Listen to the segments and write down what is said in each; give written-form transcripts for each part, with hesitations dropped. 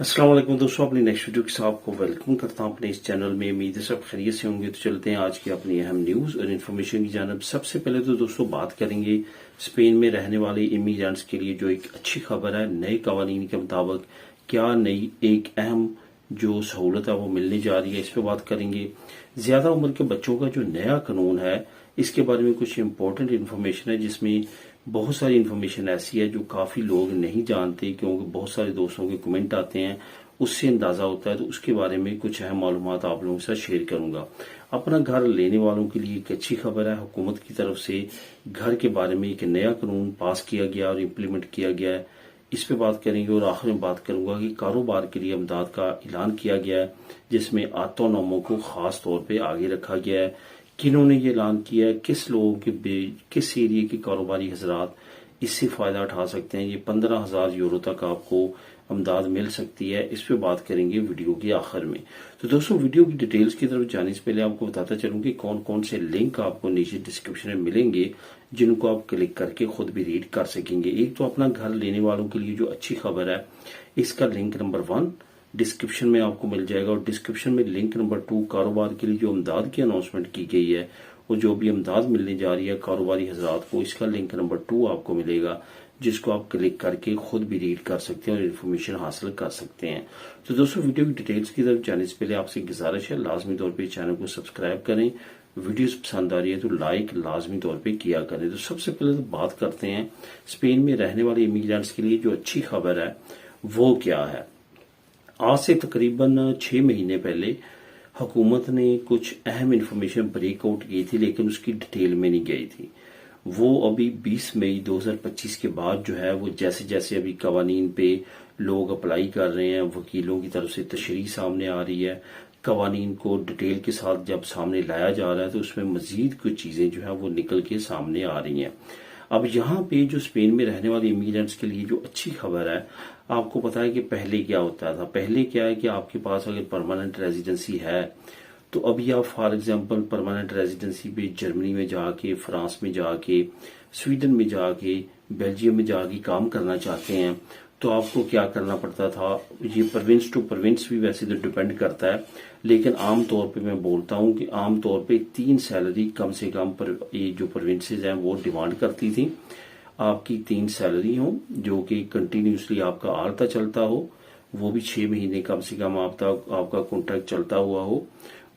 अस्सलाम वालेकुम दोस्तों, अपनी नेक्स्ट वीडियो के साथ आपको वेलकम करता हूं अपने इस चैनल में। उम्मीद है सब खैरियत से होंगे। तो चलते हैं आज की अपनी अहम न्यूज और इन्फॉर्मेशन की जानब। सबसे पहले तो दोस्तों बात करेंगे स्पेन में रहने वाले इमिग्रेंट्स के लिए जो एक अच्छी खबर है। नए कवानीन के मुताबिक क्या नई एक अहम जो सहूलत है वो मिलने जा रही है, इस पर बात करेंगे। ज्यादा उम्र के बच्चों का जो नया कानून है इसके बारे में कुछ इंपॉर्टेंट इन्फॉर्मेशन है, जिसमें बहुत सारी इन्फॉर्मेशन ऐसी है जो काफी लोग नहीं जानते, क्योंकि बहुत सारे दोस्तों के कमेंट आते हैं, उससे अंदाजा होता है। तो उसके बारे में कुछ अहम मालूमात आप लोगों के साथ शेयर करूंगा। अपना घर लेने वालों के लिए एक अच्छी खबर है। हुकूमत की तरफ से घर के बारे में एक नया कानून पास किया गया और इम्प्लीमेंट किया गया है, इस पे बात करेंगे। और आखिर में बात करूंगा कि कारोबार के लिए इमदाद का ऐलान किया गया है, जिसमें ऑटोनोमो को खास तौर पे आगे रखा गया है। किन्होंने ये ऐलान किया है, किस लोगों के किस एरिया के कारोबारी हजरात इससे फायदा उठा सकते हैं। ये 15,000 यूरो तक आपको इमदाद मिल सकती है, इस पे बात करेंगे वीडियो के आखिर में। तो दोस्तों वीडियो की डिटेल्स की तरफ जाने से पहले आपको बताता चलूं कि कौन कौन से लिंक आपको नीचे डिस्क्रिप्शन में मिलेंगे, जिनको आप क्लिक करके खुद भी रीड कर सकेंगे। एक तो अपना घर लेने वालों के लिए जो अच्छी खबर है, इसका लिंक नंबर 1 डिस्क्रिप्शन में आपको मिल जाएगा, और डिस्क्रिप्शन में लिंक नंबर 2 कारोबार के लिए जो इमदाद की अनाउंसमेंट की गई है, और जो भी इमदाद मिलने जा रही है कारोबारी हजरात को, इसका लिंक नंबर 2 आपको मिलेगा, जिसको आप क्लिक करके खुद भी रीड कर सकते हैं और इन्फॉर्मेशन हासिल कर सकते हैं। तो दोस्तों वीडियो की डिटेल्स की तरफ जाने से पहले आपसे गुजारिश है, लाजमी तौर पे चैनल को सब्सक्राइब करें। वीडियोस पसंद आ रही है तो लाइक लाजमी तौर पे किया करें। तो सबसे पहले तो बात करते हैं स्पेन में रहने वाले इमिग्रेंट्स के लिए जो अच्छी खबर है वो क्या है। आज से तकरीबन 6 महीने पहले हुकूमत ने कुछ अहम इन्फॉर्मेशन ब्रेकआउट की थी, लेकिन उसकी डिटेल में नहीं गई थी। वो अभी 20 मई 2025 के बाद जो है वो जैसे जैसे अभी कवानीन पे लोग अप्लाई कर रहे हैं, वकीलों की तरफ से तशरीह सामने आ रही है, कवानीन को डिटेल के साथ जब सामने लाया जा रहा है तो उसमें मजीद कुछ चीजें जो है वो निकल के सामने आ रही हैं। अब यहाँ पे जो स्पेन में रहने वाले इमिग्रेंट्स के लिए जो अच्छी खबर है, आपको पता है कि पहले क्या होता था। पहले क्या है कि आपके पास अगर परमानेंट रेजिडेंसी है तो अभी आप फॉर एग्जांपल परमानेंट रेजिडेंसी पे जर्मनी में जाके, फ्रांस में जाके, स्वीडन में जाके, बेल्जियम में जाके काम करना चाहते हैं तो आपको क्या करना पड़ता था। ये प्रोविंस टू प्रोविंस भी वैसे तो डिपेंड करता है, लेकिन आम तौर पे मैं बोलता हूँ कि आम तौर पे 3 सैलरी कम से कम ये जो प्रोविंसेस हैं वो डिमांड करती थी। आपकी 3 सैलरी हो जो कि कंटिन्यूसली आपका आलता चलता हो, वो भी 6 महीने कम से कम आपका कॉन्ट्रैक्ट चलता हुआ हो,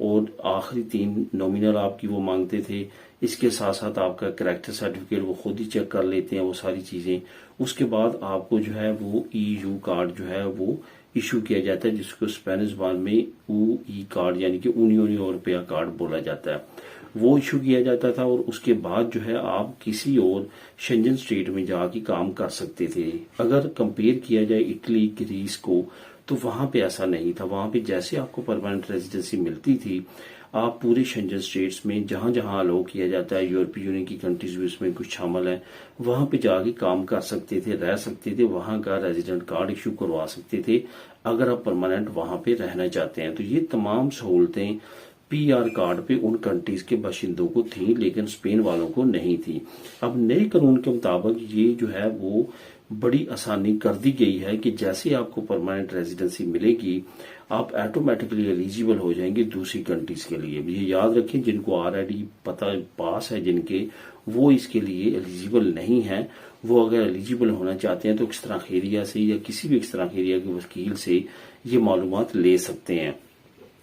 और आखिरी 3 नॉमिनल आपकी वो मांगते थे। इसके साथ साथ आपका कैरेक्टर सर्टिफिकेट वो खुद ही चेक कर लेते हैं, वो सारी चीजें। उसके बाद आपको जो है वो EU कार्ड जो है वो इशू किया जाता है, जिसको स्पेनिश ज़बान में UE कार्ड यानी कि यूनियन यूरोपिया कार्ड बोला जाता है, वो इशू किया जाता था। और उसके बाद जो है आप किसी और शेंजन स्टेट में जाके काम कर सकते थे। अगर कंपेयर किया जाए इटली, ग्रीस को, तो वहां पे ऐसा नहीं था। वहां पे जैसे आपको परमानेंट रेजिडेंसी मिलती थी, आप पूरे शेंजन स्टेट्स में जहां जहां अलाउ किया जाता है, यूरोपीय यूनियन की कंट्रीज भी उसमें कुछ शामिल है, वहां पे जाके काम कर सकते थे, रह सकते थे, वहां का रेजिडेंट कार्ड इशू करवा सकते थे अगर आप परमानेंट वहां पे रहना चाहते हैं। तो ये तमाम सहूलतें PR कार्ड पे उन कंट्रीज के बाशिंदों को थी, लेकिन स्पेन वालों को नहीं थी। अब नए कानून के मुताबिक ये जो है वो बड़ी आसानी कर दी गई है कि जैसे आपको परमानेंट रेजिडेंसी मिलेगी, आप ऑटोमेटिकली एलिजिबल हो जाएंगे दूसरी कंट्रीज के लिए। ये याद रखें, जिनको ऑलरेडी पता पास है जिनके, वो इसके लिए एलिजिबल नहीं है। वो अगर एलिजिबल होना चाहते हैं तो एक्स्ट्रा खेरिया से या किसी भी एक्स्ट्रा खेरिया के वकील से ये मालूमात ले सकते हैं।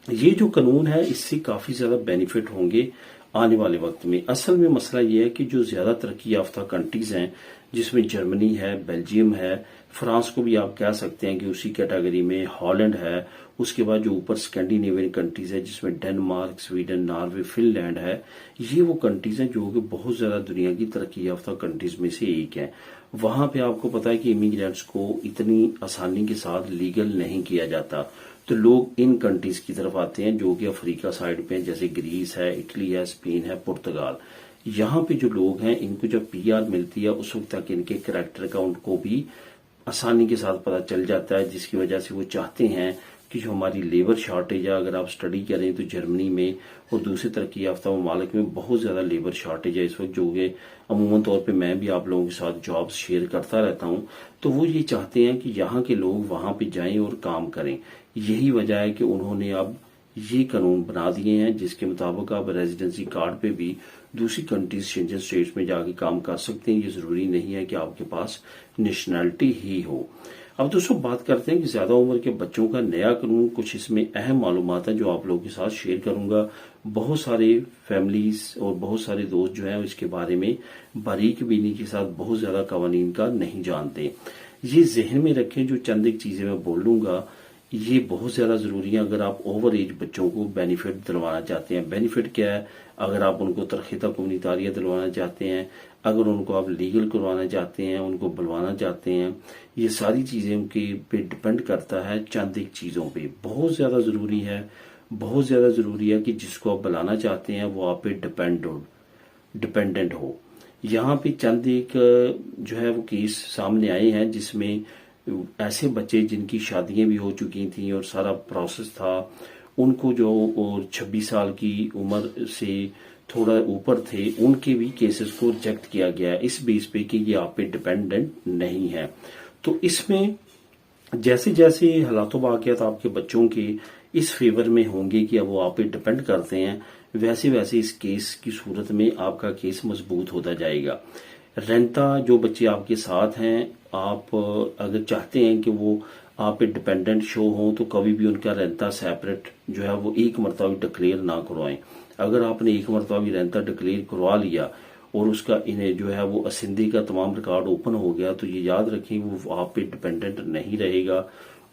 ये जो कानून है इससे काफी ज्यादा बेनिफिट होंगे आने वाले वक्त में। असल में मसला ये है कि जो ज्यादा तरक्की याफ्ता कंट्रीज हैं, जिसमें जर्मनी है, बेल्जियम है, फ्रांस को भी आप कह सकते हैं कि उसी कैटेगरी में, हॉलैंड है, उसके बाद जो ऊपर स्कैंडिनेवियन कंट्रीज है जिसमें डेनमार्क, स्वीडन, नॉर्वे, फिनलैंड है, ये वो कंट्रीज हैं जो कि बहुत ज्यादा दुनिया की तरक्की याफ्ता कंट्रीज में से एक है। वहां पे आपको पता है कि इमिग्रेंट्स को इतनी आसानी के साथ लीगल नहीं किया जाता, तो लोग इन कंट्रीज की तरफ आते हैं जो कि अफ्रीका साइड पे हैं, जैसे ग्रीस है, इटली है, स्पेन है, पुर्तगाल। यहाँ पे जो लोग हैं इनको जब PR मिलती है उस वक्त तक इनके कैरेक्टर का उनको भी आसानी के साथ पता चल जाता है, जिसकी वजह से वो चाहते हैं कि जो हमारी लेबर शॉर्टेज है, अगर आप स्टडी करें तो जर्मनी में और दूसरे तरक्की याफ्ता ममालिक में बहुत ज़्यादा लेबर शॉर्टेज है इस वक्त, जो कि अमूमन तौर पे मैं भी आप लोगों के साथ जॉब्स शेयर करता रहता हूँ। तो वो ये चाहते हैं कि यहाँ के लोग वहाँ पे जाएं और काम करें। यही वजह है कि उन्होंने अब ये कानून बना दिए हैं जिसके मुताबिक आप रेजिडेंसी कार्ड पे भी दूसरी कंट्रीज शेंजन स्टेट्स में जाके काम कर सकते हैं। ये जरूरी नहीं है कि आपके पास नेशनैलिटी ही हो। अब दोस्तों बात करते हैं कि ज्यादा उम्र के बच्चों का नया कानून, कुछ इसमें अहम मालूमात है जो आप लोगों के साथ शेयर करूंगा। बहुत सारे फैमिलीज और बहुत सारे दोस्त जो हैं इसके बारे में बारीक बीनी के साथ बहुत ज्यादा कवानीन का नहीं जानते। ये जहन में रखें, जो चंद एक चीजें मैं बोल लूंगा ये बहुत ज्यादा जरूरी है अगर आप ओवर एज बच्चों को बेनिफिट दिलवाना चाहते हैं। बेनिफिट क्या है? अगर आप उनको तरखीता कम्युनितारिया दिलवाना चाहते हैं, अगर उनको आप लीगल करवाना चाहते हैं, उनको बुलवाना चाहते हैं, ये सारी चीजें उनके पे डिपेंड करता है चंद एक चीजों पे। बहुत ज्यादा जरूरी है कि जिसको आप बुलाना चाहते हैं वो आप पे डिपेंडेंट हो। यहाँ पे चंद एक जो है वो केस सामने आए हैं जिसमें ऐसे बच्चे जिनकी शादियां भी हो चुकी थी और सारा प्रोसेस था, उनको जो और 26 साल की उम्र से थोड़ा ऊपर थे, उनके भी केसेस को रिजेक्ट किया गया इस बेस पे कि ये आप पे डिपेंडेंट नहीं है। तो इसमें जैसे जैसे हालात वाक़ियात आपके बच्चों के इस फेवर में होंगे कि अब वो आप पे डिपेंड करते हैं, वैसे वैसे इस केस की सूरत में आपका केस मजबूत होता जाएगा। रेंता जो बच्चे आपके साथ हैं, आप अगर चाहते हैं कि वो आप पे डिपेंडेंट शो हो तो कभी भी उनका रेंता सेपरेट जो है वो एक मरतबा डिक्लेयर ना करवाएं। अगर आपने एक मरतबा भी रेंता डिक्लेयर करवा लिया और उसका इन्हें जो है वो असिंदी का तमाम रिकॉर्ड ओपन हो गया तो ये याद रखें वो आप पे डिपेंडेंट नहीं रहेगा।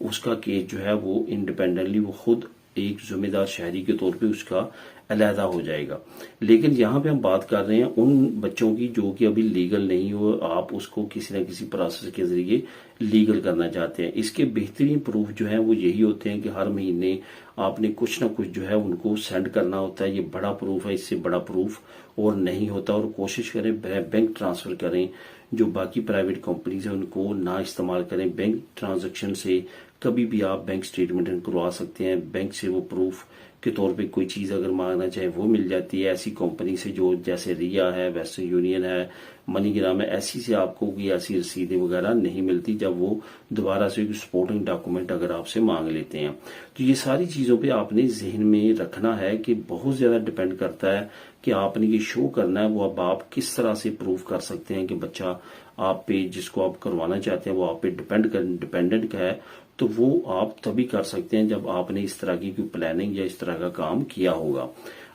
उसका केस जो है वो इंडिपेंडेंटली वो खुद एक जिम्मेदार शहरी के तौर पे उसका अलहदा हो जाएगा। लेकिन यहाँ पे हम बात कर रहे हैं उन बच्चों की जो कि अभी लीगल नहीं हो, आप उसको किसी न किसी प्रोसेस के जरिए लीगल करना चाहते हैं। इसके बेहतरीन प्रूफ जो है वो यही होते हैं कि हर महीने आपने कुछ ना कुछ जो है उनको सेंड करना होता है। ये बड़ा प्रूफ है, इससे बड़ा प्रूफ और नहीं होता। और कोशिश करें बैंक ट्रांसफर करें, जो बाकी प्राइवेट कंपनीज है उनको ना इस्तेमाल करें। बैंक ट्रांजैक्शन से कभी भी आप बैंक स्टेटमेंट करवा सकते हैं, बैंक से वो प्रूफ के तौर पे कोई चीज अगर मांगना चाहे वो मिल जाती है। ऐसी कंपनी से जो जैसे रिया है, वेस्टर्न यूनियन है, मनीग्राम है, ऐसी से आपको कोई ऐसी रसीदें वगैरह नहीं मिलती जब वो दोबारा से सपोर्टिंग डॉक्यूमेंट अगर आपसे मांग लेते हैं। तो ये सारी चीजों पे आपने जहन में रखना है कि बहुत ज्यादा डिपेंड करता है कि आपने ये शो करना है वो अब आप किस तरह से प्रूव कर सकते हैं कि बच्चा आप पे जिसको आप करवाना चाहते हैं वो आप पे डिपेंडेंट का है। तो वो आप तभी कर सकते हैं जब आपने इस तरह की कोई प्लानिंग या इस तरह का काम किया होगा।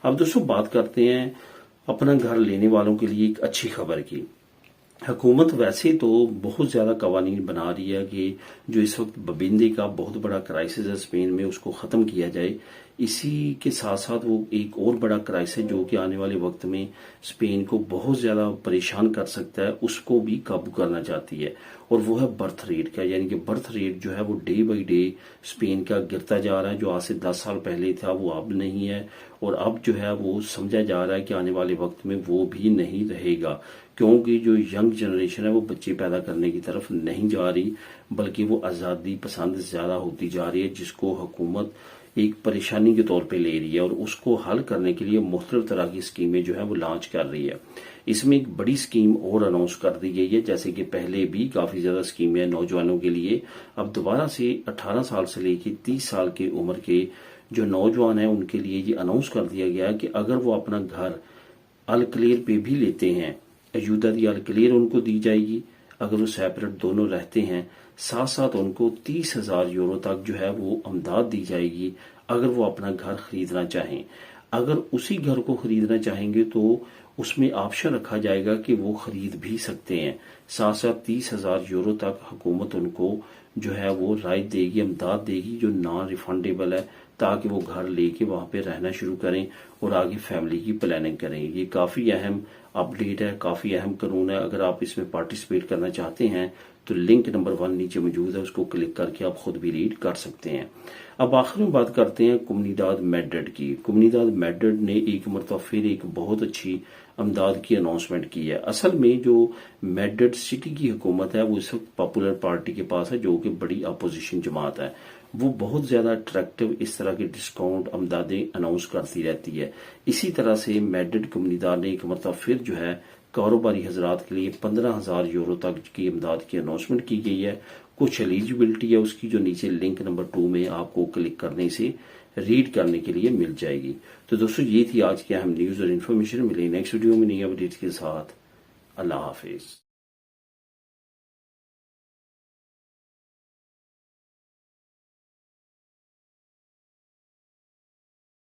अब दोस्तों बात करते हैं अपना घर लेने वालों के लिए एक अच्छी खबर की। हुकूमत वैसे तो बहुत ज्यादा कवानीन बना रही है कि जो इस वक्त बबिंदे का बहुत बड़ा क्राइसिस है स्पेन में उसको खत्म किया जाए। इसी के साथ साथ वो एक और बड़ा क्राइसिस जो कि आने वाले वक्त में स्पेन को बहुत ज्यादा परेशान कर सकता है उसको भी काबू करना चाहती है, और वो है बर्थ रेट का। यानी कि बर्थ रेट जो है वो डे बाई डे स्पेन का गिरता जा रहा है। जो आज से 10 साल पहले था वो अब नहीं है, और अब जो है वो समझा जा रहा है कि आने वाले वक्त में वो भी नहीं रहेगा, क्योंकि जो यंग जनरेशन है वो बच्चे पैदा करने की तरफ नहीं जा रही बल्कि वो आज़ादी पसंद ज्यादा होती जा रही है, जिसको हुकूमत एक परेशानी के तौर पे ले रही है और उसको हल करने के लिए मुख्तलिफ तरह की स्कीमें जो है वो लॉन्च कर रही है। इसमें एक बड़ी स्कीम और अनाउंस कर दी गई है, जैसे कि पहले भी काफी ज्यादा स्कीमें हैं नौजवानों के लिए। अब दोबारा से 18 साल से लेकर 30 साल की उम्र के जो नौजवान हैं उनके लिए ये अनाउंस कर दिया गया है कि अगर वो अपना घर अल-क्लेयर पे भी लेते हैं, अयूदा दी अल-क्लेयर उनको दी जाएगी। अगर वो सेपरेट दोनों रहते हैं, साथ साथ उनको 30,000 यूरो तक जो है वो अमदाद दी जाएगी अगर वो अपना घर खरीदना चाहें। अगर उसी घर को खरीदना चाहेंगे तो उसमें ऑप्शन रखा जाएगा कि वो खरीद भी सकते हैं। साथ साथ 30,000 यूरो तक हुकूमत उनको जो है वो राइट देगी, अमदाद देगी जो नॉन रिफंडेबल है, ताकि वो घर लेके वहां पे रहना शुरू करें और आगे फैमिली की प्लानिंग करें। ये काफी अहम अपडेट है, काफी अहम कानून है। अगर आप इसमें पार्टिसिपेट करना चाहते हैं तो लिंक नंबर 1 नीचे मौजूद है, उसको क्लिक करके आप खुद भी रीड कर सकते हैं। अब आखिर में बात करते हैं कोमुनिदाद मैड्रिड की। कोमुनिदाद मैड्रिड ने एक मरतबा फिर एक बहुत अच्छी अमदाद की अनाउंसमेंट की है। असल में जो मैड्रिड सिटी की हुकूमत है वो इस वक्त पॉपुलर पार्टी के पास है, जो कि बड़ी अपोजिशन जमात है। وہ بہت زیادہ اٹریکٹیو اس طرح کے ڈسکاؤنٹ امدادیں اناؤنس کرتی رہتی ہے. اسی طرح سے میڈرڈ کمیونٹی نے ایک مرتبہ پھر جو ہے کاروباری حضرات کے لیے 15,000 یورو تک کی امداد کی اناؤنسمنٹ کی گئی ہے. کچھ ایلیجبلٹی ہے اس کی جو نیچے لنک نمبر 2 میں آپ کو کلک کرنے سے ریڈ کرنے کے لیے مل جائے گی. تو دوستو یہ تھی آج کی اہم نیوز اور انفارمیشن. ملیں نیکسٹ ویڈیو میں نئی اپڈیٹ کے ساتھ. اللہ حافظ.